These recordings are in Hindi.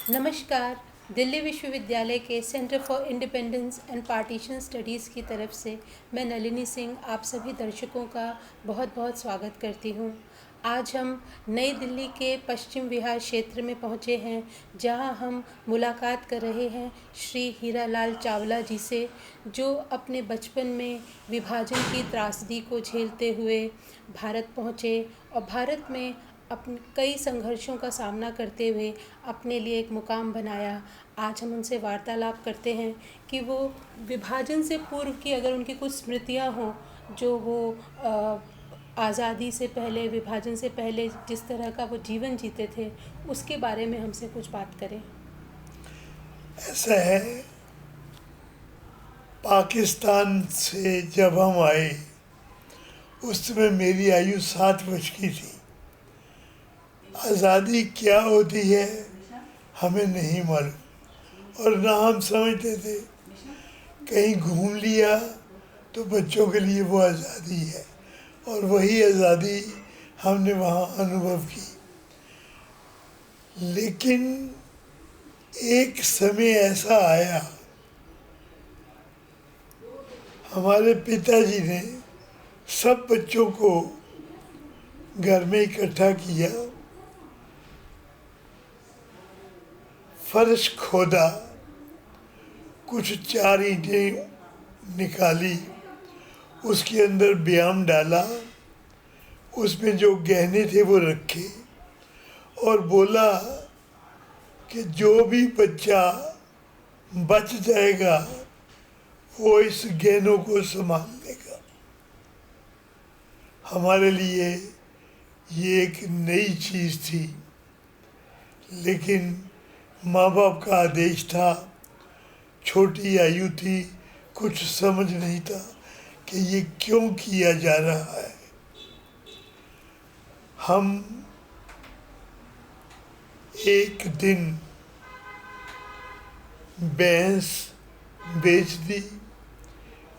नमस्कार। दिल्ली विश्वविद्यालय के centre for independence and partition studies की तरफ से मैं नलिनी सिंह आप सभी दर्शकों का बहुत बहुत स्वागत करती हूँ। आज हम नई दिल्ली के पश्चिम विहार क्षेत्र में पहुँचे हैं, जहाँ हम मुलाकात कर रहे हैं श्री हीरालाल चावला जी से, जो अपने बचपन में विभाजन की त्रासदी को झेलते हुए भारत पहुँचे और भारत में अपने कई संघर्षों का सामना करते हुए अपने लिए एक मुकाम बनाया। आज हम उनसे वार्तालाप करते हैं कि वो विभाजन से पूर्व की अगर उनकी कुछ स्मृतियाँ हों, जो वो आज़ादी से पहले, विभाजन से पहले जिस तरह का वो जीवन जीते थे, उसके बारे में हमसे कुछ बात करें। ऐसा है, पाकिस्तान से जब हम आए उस समय मेरी आयु 7 वर्ष की थी। आज़ादी क्या होती है हमें नहीं मालूम और ना हम समझते थे। कहीं घूम लिया तो बच्चों के लिए वो आज़ादी है और वही आज़ादी हमने वहाँ अनुभव की। लेकिन एक समय ऐसा आया, हमारे पिताजी ने सब बच्चों को घर में इकट्ठा किया, फर्श खोदा, कुछ 4 ईंटें निकाली, उसके अंदर व्यायाम डाला, उसमें जो गहने थे वो रखे और बोला कि जो भी बच्चा बच जाएगा वो इस गहनों को संभाल लेगा। हमारे लिए ये एक नई चीज़ थी, लेकिन माँ बाप का आदेश था, छोटी आयु थी, कुछ समझ नहीं था कि ये क्यों किया जा रहा है। हम एक दिन भैंस बेच दी,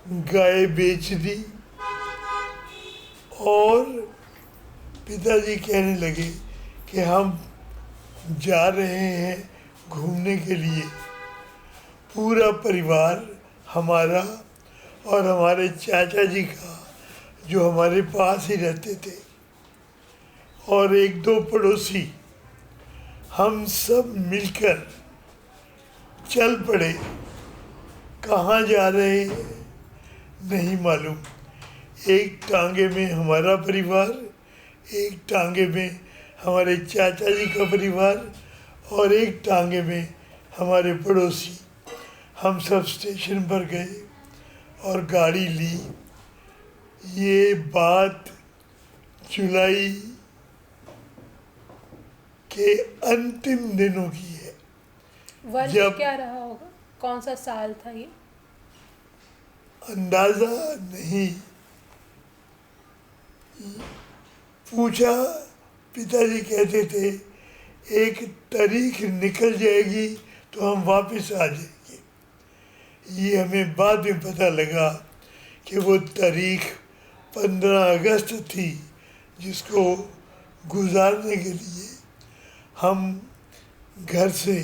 गाय बेच दी और पिताजी कहने लगे कि हम जा रहे हैं घूमने के लिए। पूरा परिवार हमारा और हमारे चाचा जी का, जो हमारे पास ही रहते थे, और 1-2 पड़ोसी, हम सब मिलकर चल पड़े। कहाँ जा रहे हैं नहीं मालूम। एक टांगे में हमारा परिवार, एक टांगे में हमारे चाचा जी का परिवार और एक टांगे में हमारे पड़ोसी। हम सब स्टेशन पर गए और गाड़ी ली। ये बात जुलाई के अंतिम दिनों की है। वर्ष जब क्या रहा होगा, कौन सा साल था ये? अंदाज़ा नहीं। पूछा, पिताजी कहते थे एक तारीख निकल जाएगी तो हम वापस आ जाएंगे। ये हमें बाद में पता लगा कि वो तारीख 15 अगस्त थी, जिसको गुजारने के लिए हम घर से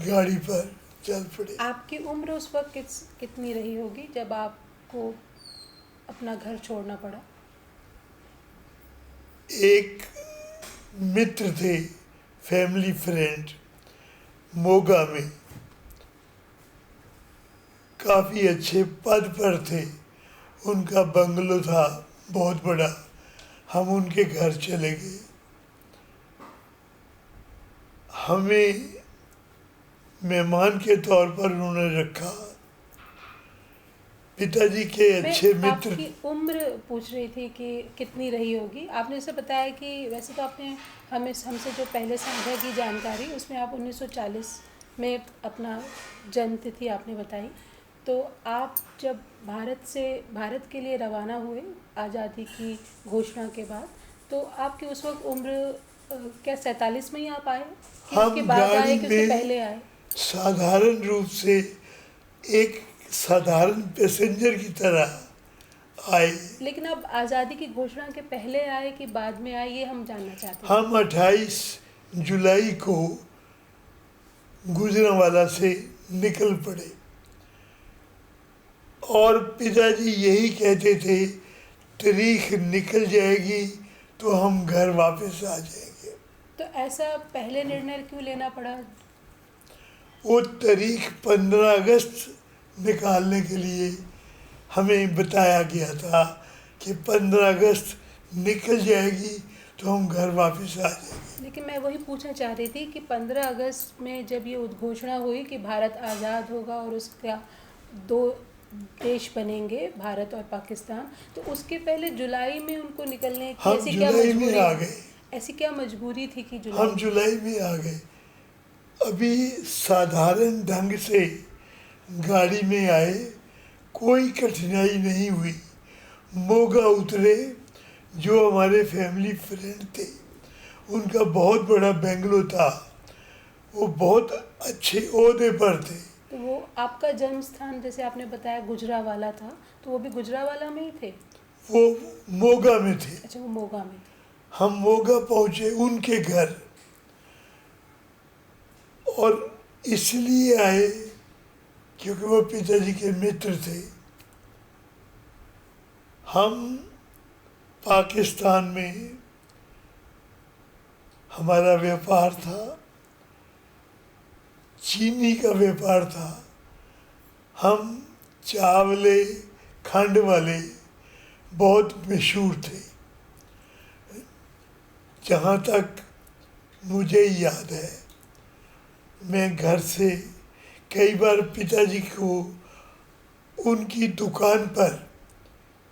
गाड़ी पर चल पड़े। आपकी उम्र उस वक्त कितनी रही होगी जब आपको अपना घर छोड़ना पड़ा? एक मित्र थे, फैमिली फ्रेंड, मोगा में काफ़ी अच्छे पद पर थे। उनका बंगलो था बहुत बड़ा। हम उनके घर चले गए। हमें मेहमान के तौर पर उन्होंने रखा। पिताजी के अच्छे मैं मित्र। आपकी उम्र पूछ रही थी कि कितनी रही होगी। आपने उसे बताया कि वैसे तो आपने हमसे जो पहले साझा की जानकारी, उसमें आप 1940 में अपना जन्म तिथि आपने बताई। तो आप जब भारत के लिए रवाना हुए आज़ादी की घोषणा के बाद, तो आपकी उस वक्त उम्र क्या 47 में ही आप आए कि उसके हम बाद आए गाड़ी कि उससे में पहले आए? साधारण रूप से एक साधारण पैसेंजर की तरह आए। लेकिन अब आज़ादी की घोषणा के पहले आए कि बाद में आए, ये हम जानना चाहते थे। हम 28 जुलाई को गुजरांवाला से निकल पड़े। और पिताजी यही कहते थे, तारीख निकल जाएगी तो हम घर वापस आ जाएंगे। तो ऐसा पहले निर्णय क्यों लेना पड़ा? वो तारीख 15 अगस्त निकालने के लिए हमें बताया गया था कि 15 अगस्त निकल जाएगी तो हम घर वापस आ जाएंगे। लेकिन मैं वही पूछना चाह रही थी कि 15 अगस्त में जब ये उद्घोषणा हुई कि भारत आज़ाद होगा और उसका 2 देश बनेंगे, भारत और पाकिस्तान, तो उसके पहले जुलाई में उनको निकलने की हम ऐसी क्या जुलाई में मजबूरी आ गए। ऐसी क्या मजबूरी थी कि हम जुलाई में आ गए। अभी साधारण ढंग से गाड़ी में आए, कोई कठिनाई नहीं हुई। मोगा उतरे, जो हमारे फैमिली फ्रेंड थे, उनका बहुत बड़ा बेंगलो था, वो बहुत अच्छे ओहदे पर थे। तो वो आपका जन्म स्थान जैसे आपने बताया गुजरांवाला था, तो वो भी गुजरांवाला में ही थे? वो मोगा में थे। अच्छा, वो मोगा में थे। हम मोगा पहुंचे उनके घर, और इसलिए आए क्योंकि वो पिताजी के मित्र थे। हम पाकिस्तान में हमारा व्यापार था, चीनी का व्यापार था। हम चावले खंड वाले बहुत मशहूर थे। जहाँ तक मुझे याद है, मैं घर से कई बार पिताजी को उनकी दुकान पर,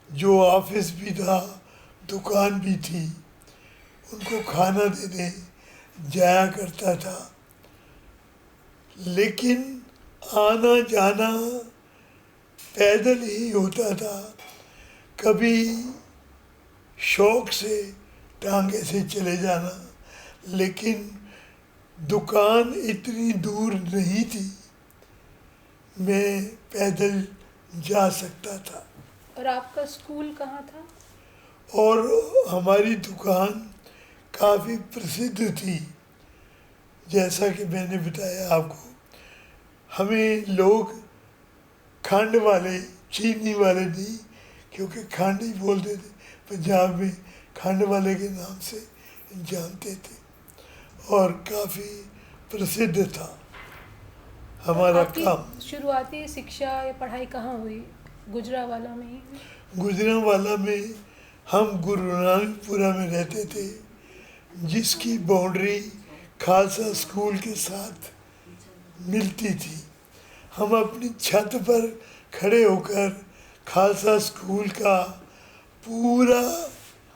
जो ऑफिस भी था दुकान भी थी, उनको खाना देने जाया करता था। लेकिन आना जाना पैदल ही होता था। कभी शौक से टांगे से चले जाना, लेकिन दुकान इतनी दूर नहीं थी, मैं पैदल जा सकता था। और आपका स्कूल कहाँ था? और हमारी दुकान काफ़ी प्रसिद्ध थी। जैसा कि मैंने बताया आपको, हमें लोग खंड वाले, चीनी वाले नहीं, क्योंकि खंड ही बोलते थे, पंजाब में खंड वाले के नाम से जानते थे, और काफ़ी प्रसिद्ध था हमारा आपकी काम। शुरुआती शिक्षा या पढ़ाई कहाँ हुई? गुजरांवाला में ही? गुजरांवाला में हम गुरु नानकपुरा में रहते थे, जिसकी बाउंड्री खालसा स्कूल के साथ मिलती थी। हम अपनी छत पर खड़े होकर खालसा स्कूल का पूरा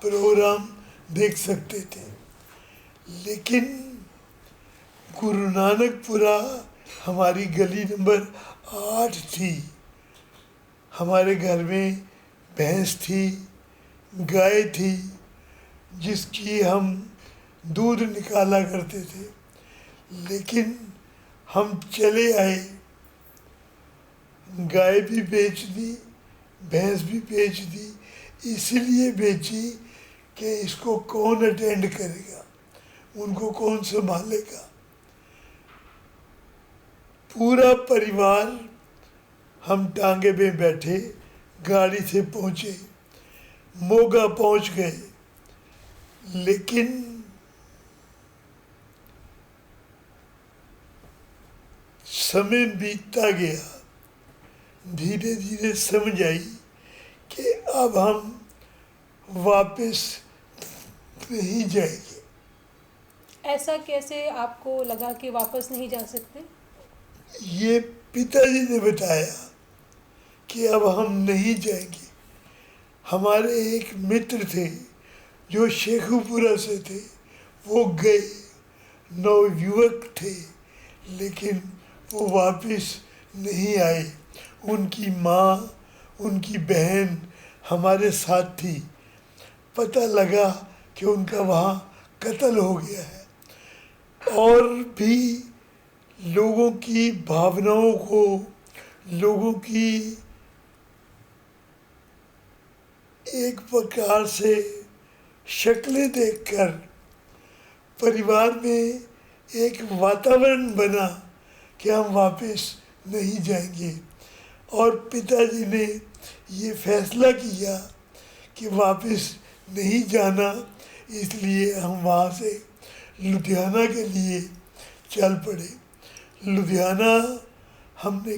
प्रोग्राम देख सकते थे। लेकिन गुरु नानकपुरा हमारी गली नंबर 8 थी। हमारे घर में भैंस थी, गाय थी, जिसकी हम दूध निकाला करते थे। लेकिन हम चले आए, गाय भी बेच दी, भैंस भी बेच दी। इसलिए बेची कि इसको कौन अटेंड करेगा, उनको कौन संभालेगा। पूरा परिवार हम टांगे में बैठे गाड़ी से पहुंचे, मोगा पहुंच गए। लेकिन समय बीतता गया, धीरे धीरे समझ आई कि अब हम वापस नहीं जाएंगे। ऐसा कैसे आपको लगा कि वापस नहीं जा सकते? ये पिताजी ने बताया कि अब हम नहीं जाएंगे। हमारे एक मित्र थे जो शेखुपुरा से थे, वो गए, नवयुवक थे, लेकिन वो वापस नहीं आए। उनकी माँ, उनकी बहन हमारे साथ थी। पता लगा कि उनका वहाँ कत्ल हो गया है। और भी लोगों की भावनाओं को, लोगों की एक प्रकार से शक्लें देखकर परिवार में एक वातावरण बना कि हम वापस नहीं जाएंगे। और पिताजी ने ये फैसला किया कि वापस नहीं जाना, इसलिए हम वहाँ से लुधियाना के लिए चल पड़े। लुधियाना हमने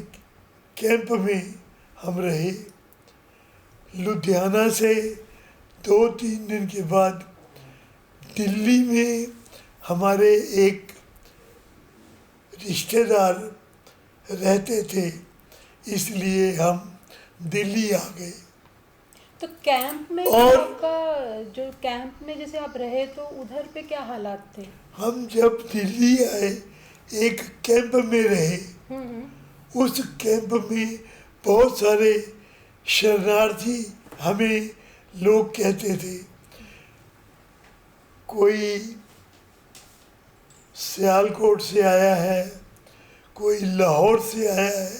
कैंप में हम रहे। लुधियाना से 2-3 दिन के बाद दिल्ली में हमारे एक रिश्तेदार रहते थे, इसलिए हम दिल्ली आ गए। तो कैंप में और आपका जो कैंप में जैसे आप रहे तो उधर पे क्या हालात थे? हम जब दिल्ली आए एक कैंप में रहे। उस कैंप में बहुत सारे शरणार्थी हमें लोग कहते थे। कोई सियालकोट से आया है, कोई लाहौर से आया है,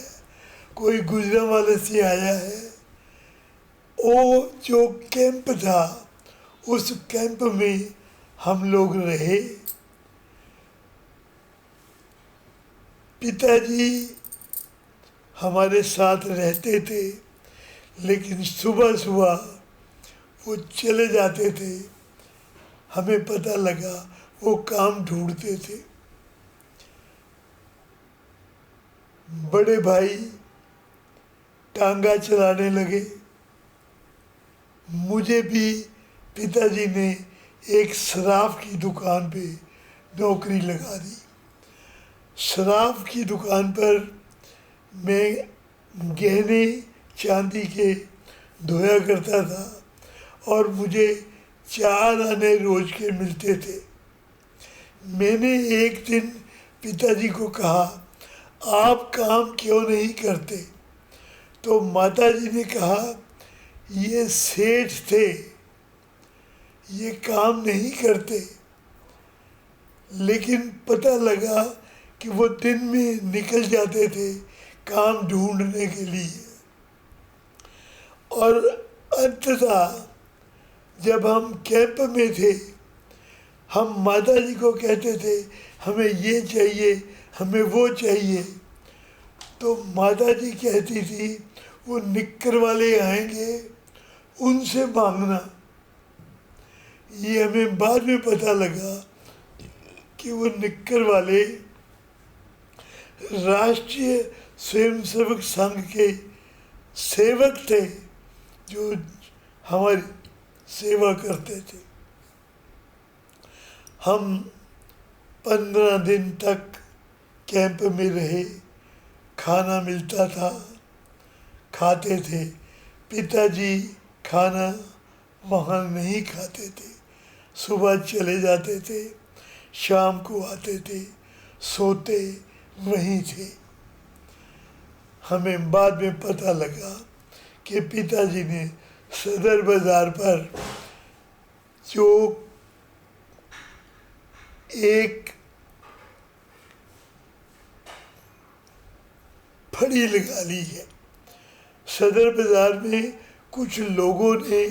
कोई गुजरांवाले से आया है। वो जो कैंप था, उस कैंप में हम लोग रहे। पिताजी हमारे साथ रहते थे, लेकिन सुबह सुबह वो चले जाते थे। हमें पता लगा वो काम ढूंढते थे। बड़े भाई टांगा चलाने लगे। मुझे भी पिताजी ने एक शराब की दुकान पे नौकरी लगा दी। शराब की दुकान पर मैं गहने चांदी के धोया करता था और मुझे 4 आने रोज के मिलते थे। मैंने एक दिन पिताजी को कहा, आप काम क्यों नहीं करते? तो माताजी ने कहा, ये सेठ थे, ये काम नहीं करते। लेकिन पता लगा कि वो दिन में निकल जाते थे काम ढूंढने के लिए। और अंततः जब हम कैंप में थे, हम माताजी को कहते थे हमें ये चाहिए, हमें वो चाहिए। तो माताजी कहती थी वो निक्कर वाले आएंगे, उनसे मांगना। ये हमें बाद में पता लगा कि वो निक्कर वाले राष्ट्रीय स्वयंसेवक संघ के सेवक थे, जो हमारी सेवा करते थे। हम 15 दिन तक कैंप में रहे। खाना मिलता था, खाते थे। पिताजी खाना वहाँ नहीं खाते थे। सुबह चले जाते थे, शाम को आते थे, सोते वहीं थे। हमें बाद में पता लगा कि पिताजी ने सदर बाज़ार पर जो एक फड़ी लगा ली है। सदर बाज़ार में कुछ लोगों ने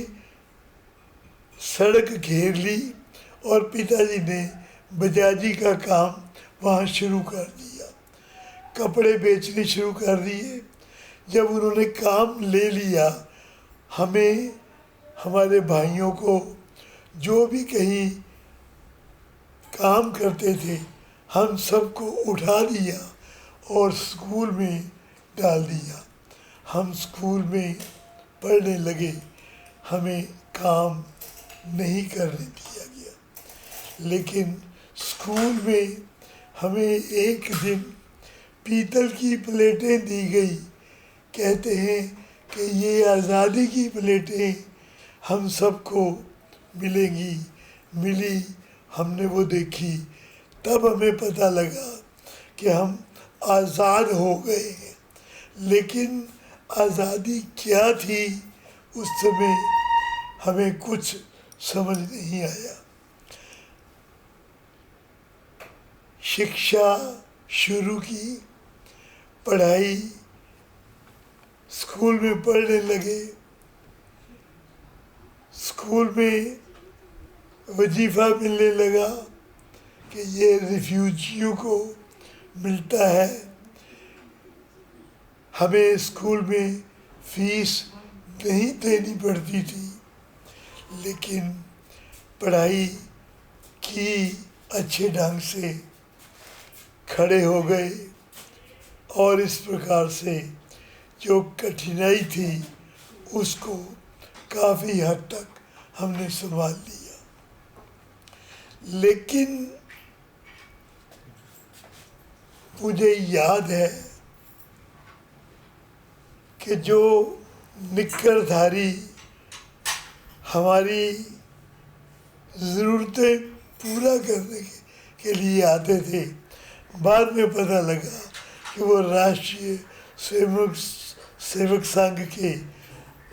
सड़क घेर ली और पिताजी ने बजाजी का काम वहाँ शुरू कर दिया। कपड़े बेचने शुरू कर दिए। जब उन्होंने काम ले लिया, हमें, हमारे भाइयों को, जो भी कहीं काम करते थे, हम सबको उठा दिया और स्कूल में डाल दिया। हम स्कूल में पढ़ने लगे। हमें काम नहीं करने दिया गया। लेकिन स्कूल में हमें एक दिन पीतल की प्लेटें दी गई। कहते हैं कि ये आज़ादी की प्लेटें हम सबको मिलेंगी। मिली, हमने वो देखी, तब हमें पता लगा कि हम आज़ाद हो गए हैं। लेकिन आज़ादी क्या थी उस समय हमें कुछ समझ नहीं आया। शिक्षा शुरू की, पढ़ाई, स्कूल में पढ़ने लगे। स्कूल में वजीफ़ा मिलने लगा कि ये रिफ्यूजियों को मिलता है। हमें स्कूल में फीस नहीं देनी पड़ती थी, लेकिन पढ़ाई की अच्छे ढंग से, खड़े हो गए और इस प्रकार से जो कठिनाई थी उसको काफ़ी हद तक हमने संभाल लिया। लेकिन मुझे याद है कि जो निक्करधारी हमारी ज़रूरतें पूरा करने के लिए आते थे, बाद में पता लगा कि वो राष्ट्रीय सेवक संघ के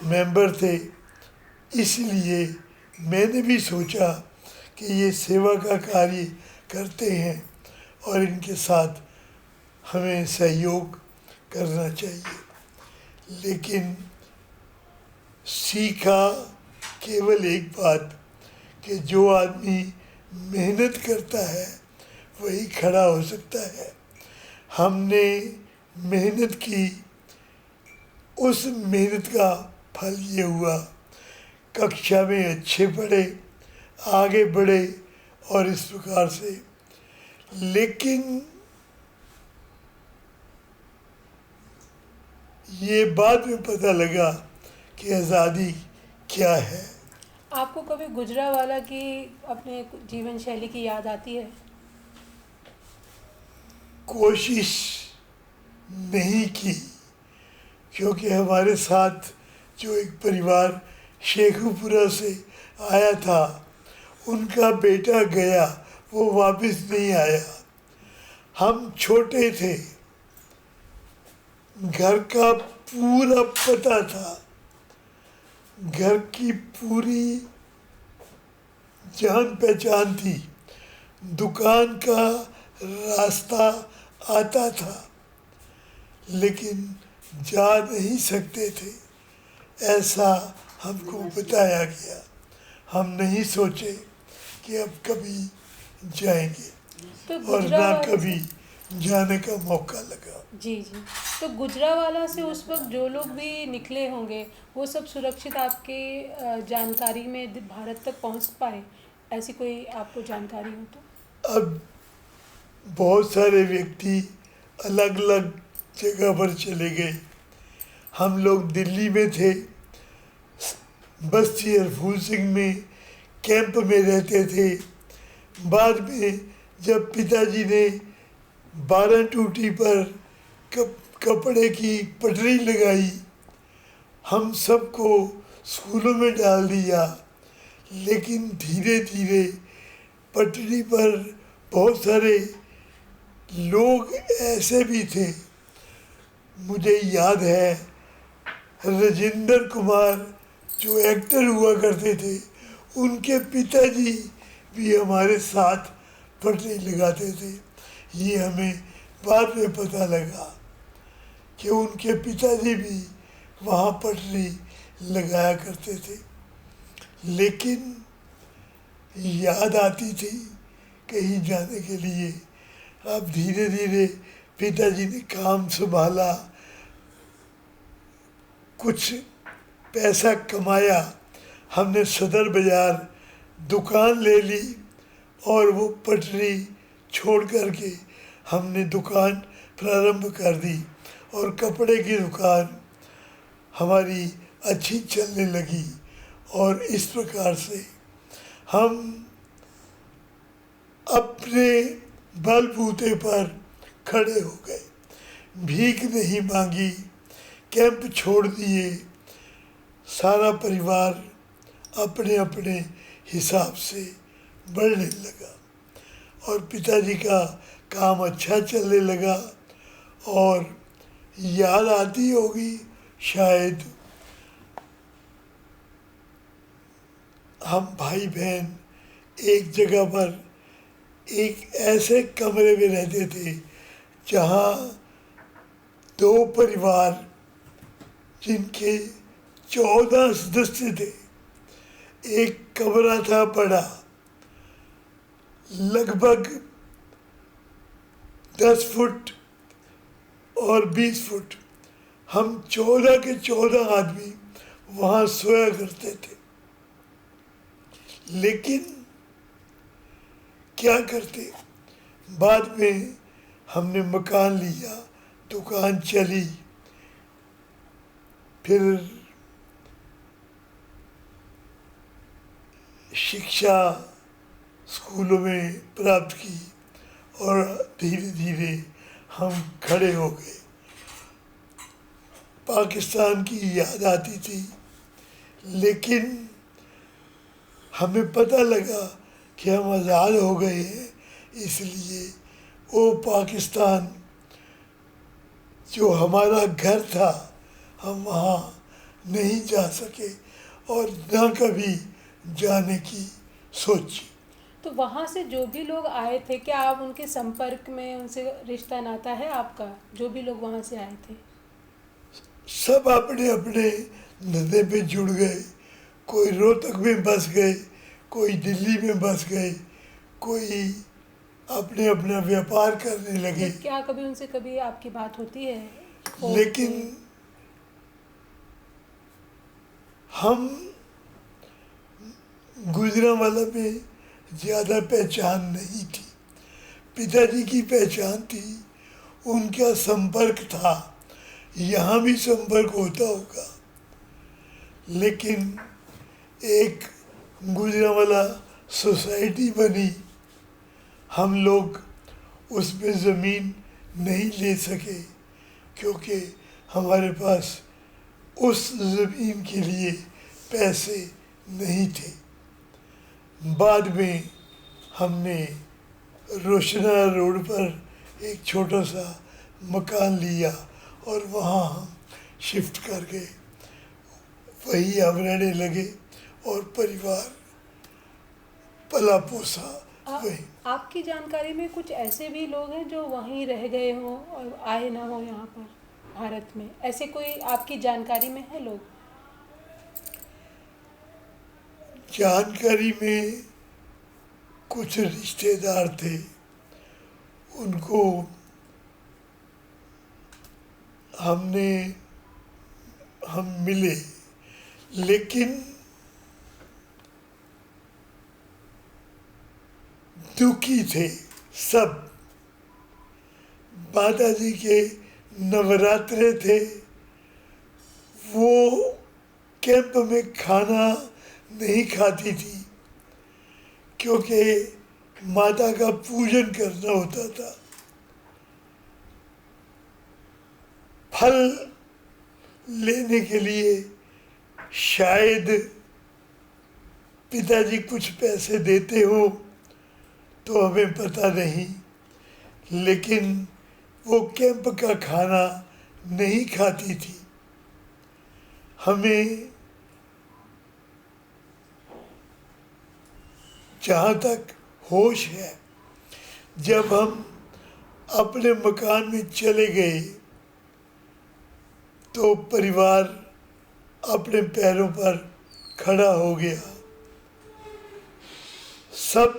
मेंबर थे। इसलिए मैंने भी सोचा कि ये सेवा का कार्य करते हैं और इनके साथ हमें सहयोग करना चाहिए। लेकिन सीखा केवल एक बात कि जो आदमी मेहनत करता है वही खड़ा हो सकता है। हमने मेहनत की, उस मेहनत का फल ये हुआ, कक्षा में अच्छे पढ़े, आगे बढ़े और इस प्रकार से। लेकिन ये बाद में पता लगा कि आज़ादी क्या है। आपको कभी गुजरावाला की अपने जीवन शैली की याद आती है? कोशिश नहीं की, क्योंकि हमारे साथ जो एक परिवार शेखुपुरा से आया था, उनका बेटा गया, वो वापस नहीं आया। हम छोटे थे, घर का पूरा पता था, घर की पूरी जान पहचान थी, दुकान का रास्ता आता था, लेकिन जा नहीं सकते थे, ऐसा हमको बताया गया। हम नहीं सोचे कि अब कभी जाएंगे तो और ना गुजरावाला कभी जाने का मौका लगा। जी जी। तो गुजरावाला से उस वक्त जो लोग भी निकले होंगे वो सब सुरक्षित आपके जानकारी में भारत तक पहुंच पाए, ऐसी कोई आपको जानकारी हो तो? अब बहुत सारे व्यक्ति अलग अलग जगह पर चले गए। हम लोग दिल्ली में थे, बस्ती और फूल सिंह में कैंप में रहते थे। बाद में जब पिताजी ने 12 टूटी पर कपड़े की पटरी लगाई, हम सबको स्कूलों में डाल दिया। लेकिन धीरे धीरे पटरी पर बहुत सारे लोग ऐसे भी थे, मुझे याद है राजेंद्र कुमार जो एक्टर हुआ करते थे, उनके पिताजी भी हमारे साथ पटरी लगाते थे। ये हमें बाद में पता लगा कि उनके पिताजी भी वहाँ पटरी लगाया करते थे। लेकिन याद आती थी कहीं जाने के लिए। अब धीरे धीरे पिताजी ने काम संभाला, कुछ पैसा कमाया, हमने सदर बाज़ार दुकान ले ली और वो पटरी छोड़ करके हमने दुकान प्रारंभ कर दी और कपड़े की दुकान हमारी अच्छी चलने लगी। और इस प्रकार से हम अपने बलबूते पर खड़े हो गए, भीख नहीं मांगी, कैंप छोड़ दिए, सारा परिवार अपने अपने हिसाब से बढ़ने लगा और पिताजी का काम अच्छा चलने लगा। और याद आती होगी शायद, हम भाई बहन एक जगह पर एक ऐसे कमरे में रहते थे जहाँ 2 परिवार जिनके 14 सदस्य थे, एक कमरा था बड़ा, लगभग 10 फुट और 20 फुट हम 14 के 14 आदमी वहाँ सोया करते थे। लेकिन क्या करते, बाद में हमने मकान लिया, दुकान चली, फिर शिक्षा स्कूलों में प्राप्त की और धीरे धीरे हम खड़े हो गए। पाकिस्तान की याद आती थी, लेकिन हमें पता लगा कि हम आज़ाद हो गए हैं, इसलिए वो पाकिस्तान जो हमारा घर था हम वहाँ नहीं जा सके और न कभी जाने की सोची। तो वहाँ से जो भी लोग आए थे, क्या आप उनके संपर्क में, उनसे रिश्ता नाता है आपका? जो भी लोग वहाँ से आए थे सब अपने अपने धंधे पे जुड़ गए। कोई रोहतक में बस गए, कोई दिल्ली में बस गए, कोई अपने अपना व्यापार करने लगे। तो क्या कभी उनसे कभी आपकी बात होती है? लेकिन हम गुजरांवाला में ज़्यादा पहचान नहीं थी। पिताजी की पहचान थी, उनका संपर्क था, यहाँ भी संपर्क होता होगा। लेकिन एक गुजरांवाला सोसाइटी बनी, हम लोग उसमें ज़मीन नहीं ले सके क्योंकि हमारे पास उस ज़मीन के लिए पैसे नहीं थे। बाद में हमने रोशना रोड पर एक छोटा सा मकान लिया और वहाँ हम शिफ्ट कर गए। वही हम रहने लगे और परिवार पला पोसा वही। आपकी जानकारी में कुछ ऐसे भी लोग हैं जो वहीं रह गए हों और आए ना हो यहाँ पर भारत में? ऐसे कोई आपकी जानकारी में है लोग? जानकारी में कुछ रिश्तेदार थे, उनको हम मिले, लेकिन दुखी थे सब। माता जी के नवरात्रे थे, वो कैंप में खाना नहीं खाती थी क्योंकि माता का पूजन करना होता था। फल लेने के लिए शायद पिताजी कुछ पैसे देते हो तो हमें पता नहीं, लेकिन वो कैंप का खाना नहीं खाती थी। हमें जहाँ तक होश है, जब हम अपने मकान में चले गए तो परिवार अपने पैरों पर खड़ा हो गया। सब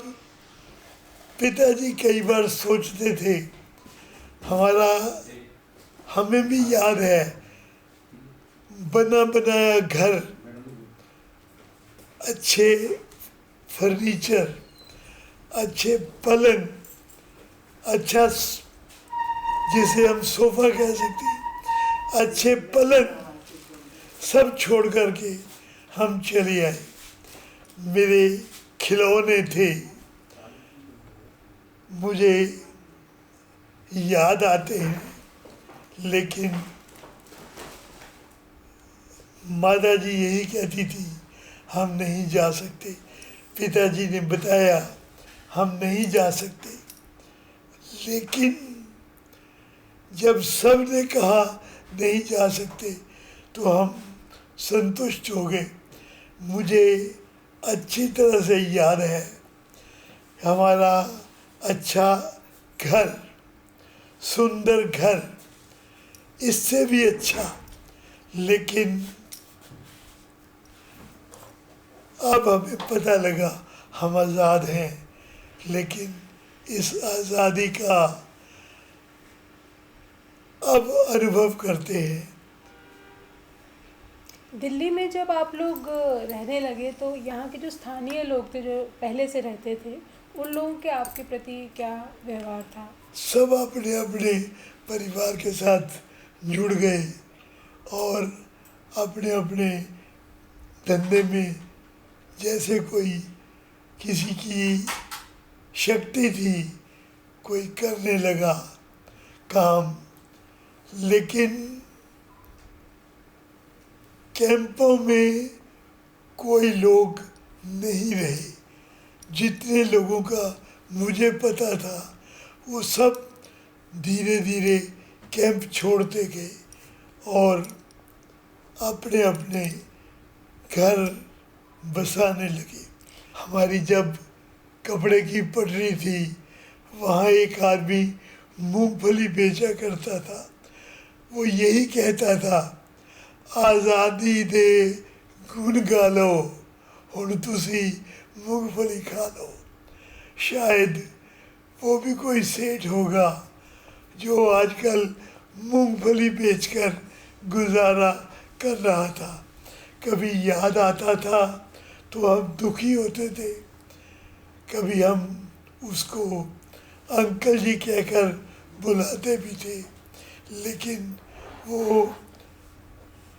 पिताजी कई बार सोचते थे, हमें भी याद है, बना बनाया घर, अच्छे फर्नीचर, अच्छे पलंग, अच्छा जिसे हम सोफा कह सकते हैं, अच्छे पलंग, सब छोड़ करके हम चले आए। मेरे खिलौने थे, मुझे याद आते हैं, लेकिन माता जी यही कहती थी, हम नहीं जा सकते। पिताजी ने बताया हम नहीं जा सकते, लेकिन जब सब ने कहा नहीं जा सकते तो हम संतुष्ट हो गए। मुझे अच्छी तरह से याद है, हमारा अच्छा घर, सुंदर घर, इससे भी अच्छा, लेकिन अब हमें पता लगा हम आज़ाद हैं, लेकिन इस आज़ादी का अब अनुभव करते हैं दिल्ली में जब आप लोग रहने लगे तो यहाँ के जो स्थानीय लोग थे जो पहले से रहते थे, उन लोगों के आपके प्रति क्या व्यवहार था? सब अपने अपने परिवार के साथ जुड़ गए और अपने अपने धंधे में, जैसे कोई किसी की शक्ति थी कोई करने लगा काम। लेकिन कैंपों में कोई लोग नहीं रहे। जितने लोगों का मुझे पता था वो सब धीरे धीरे कैंप छोड़ते गए और अपने अपने घर बसाने लगे। हमारी जब कपड़े की पटरी थी वहाँ एक आदमी मूंगफली बेचा करता था। वो यही कहता था, आज़ादी दे गुण गा लो, हुण तुसी मूंगफली खा लो। शायद वो भी कोई सेठ होगा जो आजकल मूंगफली बेचकर गुजारा कर रहा था। कभी याद आता था तो हम दुखी होते थे, कभी हम उसको अंकल जी कहकर बुलाते भी थे। लेकिन वो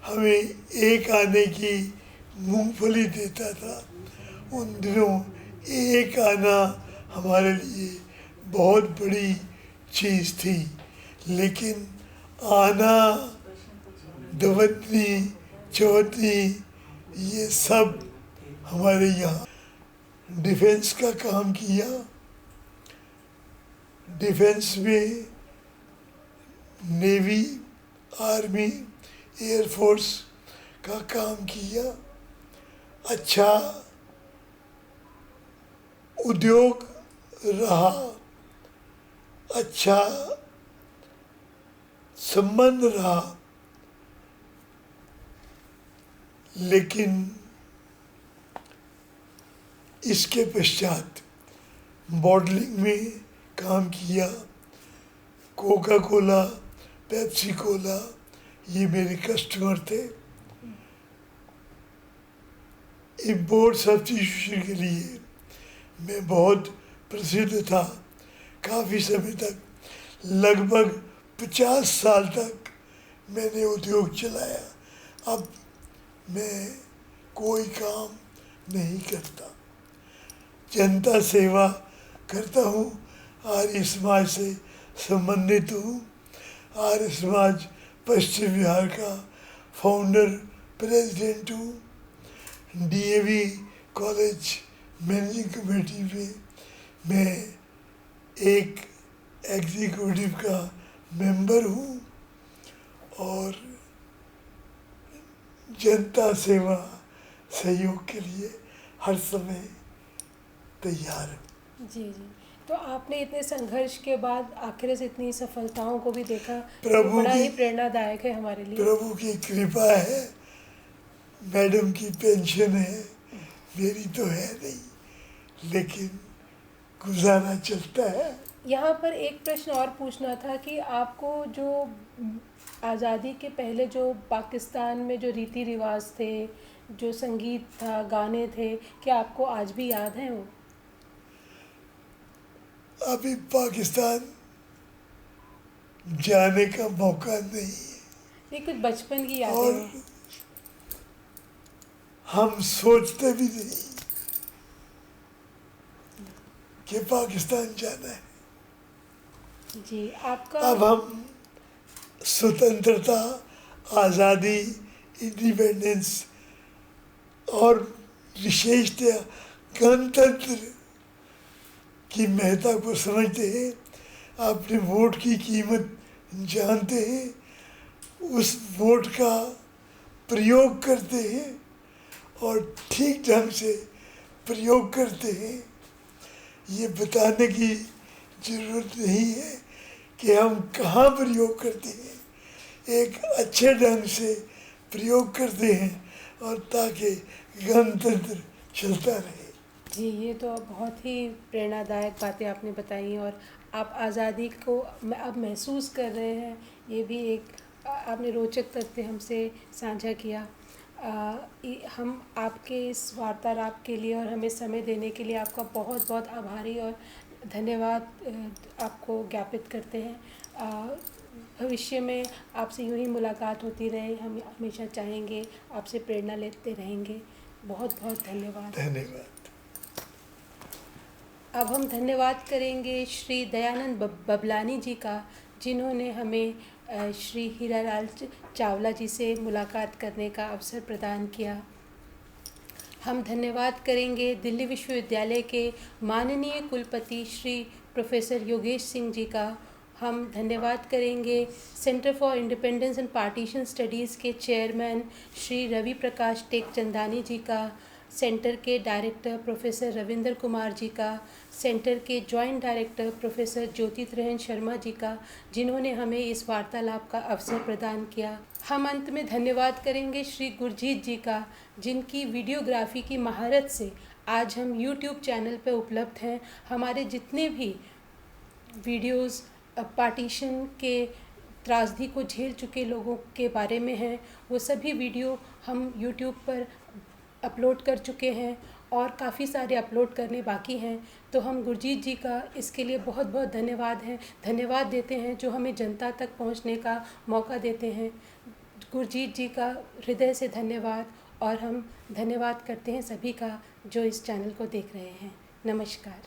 हमें एक आने की मूंगफली देता था। उन दिनों एक आना हमारे लिए बहुत बड़ी चीज़ थी। लेकिन आना, दवतनी, चौथी, ये सब हमारे यहाँ डिफेंस का काम किया। डिफेंस में नेवी, आर्मी, एयरफोर्स का काम किया। अच्छा उद्योग रहा, अच्छा संबंध रहा। लेकिन इसके पश्चात बॉटलिंग में काम किया। कोका कोला, पेप्सी कोला, ये मेरे कस्टमर थे। इम्पोर्ट सब्स्टिट्यूशन के लिए मैं बहुत प्रसिद्ध था। काफ़ी समय तक, लगभग 50 साल तक मैंने उद्योग चलाया। अब मैं कोई काम नहीं करता, जनता सेवा करता हूँ। आर्य समाज से संबंधित हूँ। आर्य समाज पश्चिम बिहार का फाउंडर प्रेसिडेंट हूँ। डीएवी कॉलेज मैनेजिंग कमेटी में मैं एक एग्जीक्यूटिव का मेंबर हूँ और जनता सेवा सहयोग के लिए हर समय तैयार हूँ। जी जी। तो आपने इतने संघर्ष के बाद आखिर से इतनी सफलताओं को भी देखा, तो प्रभु बड़ा की ही प्रेरणादायक है हमारे लिए। प्रभु की कृपा है। मैडम की पेंशन है, मेरी तो है नहीं, लेकिन गुजारा चलता है। यहाँ पर एक प्रश्न और पूछना था कि आपको जो आज़ादी के पहले जो पाकिस्तान में जो रीति रिवाज थे, जो संगीत था, गाने थे, क्या आपको आज भी याद हैं वो? अभी पाकिस्तान जाने का मौका नहीं है ये कुछ बचपन की यादें और हैं। हम सोचते भी नहीं कि पाकिस्तान जाना है। जी, आपका अब हम स्वतंत्रता, आज़ादी, इंडिपेंडेंस और विशेषतः गणतंत्र की महत्ता को समझते हैं, अपने वोट की कीमत जानते हैं, उस वोट का प्रयोग करते हैं और ठीक ढंग से प्रयोग करते हैं। ये बताने की ज़रूरत नहीं है कि हम कहाँ प्रयोग करते हैं। एक अच्छे ढंग से प्रयोग करते हैं और ताकि गणतंत्र चलता रहे। जी, ये तो बहुत ही प्रेरणादायक बातें आपने बताई और आप आज़ादी को अब महसूस कर रहे हैं, ये भी एक आपने रोचक तथ्य हमसे साझा किया। हम आपके इस वार्तालाप के लिए और हमें समय देने के लिए आपका बहुत बहुत आभारी और धन्यवाद आपको ज्ञापित करते हैं। भविष्य में आपसे यूं ही मुलाकात होती रहे, हम हमेशा चाहेंगे, आपसे प्रेरणा लेते रहेंगे। बहुत बहुत धन्यवाद। धन्यवाद। अब हम धन्यवाद करेंगे श्री दयानंद बबलानी जी का, जिन्होंने हमें श्री हीरालाल चावला जी से मुलाकात करने का अवसर प्रदान किया। हम धन्यवाद करेंगे दिल्ली विश्वविद्यालय के माननीय कुलपति श्री प्रोफेसर योगेश सिंह जी का। हम धन्यवाद करेंगे centre for independence and partition studies के चेयरमैन श्री रवि प्रकाश टेकचंदानी जी का, सेंटर के डायरेक्टर प्रोफेसर रविंद्र कुमार जी का, सेंटर के joint director professor ज्योतित्रयन Sharma ji का, जिन्होंने हमें इस वार्तालाप का अवसर प्रदान किया। हम अंत में धन्यवाद करेंगे श्री गुरजीत जी का, जिनकी वीडियोग्राफी की महारत से आज हम YouTube चैनल पर उपलब्ध हैं। हमारे जितने भी वीडियोस पार्टीशन के त्रासदी को झेल चुके लोगों के बारे में हैं, वो सभी वीडियो हम YouTube पर अपलोड कर चुके हैं और काफ़ी सारे अपलोड करने बाकी हैं। तो हम गुरजीत जी का इसके लिए बहुत बहुत धन्यवाद देते हैं, जो हमें जनता तक पहुंचने का मौका देते हैं। गुरजीत जी का हृदय से धन्यवाद, और हम धन्यवाद करते हैं सभी का जो इस चैनल को देख रहे हैं। नमस्कार।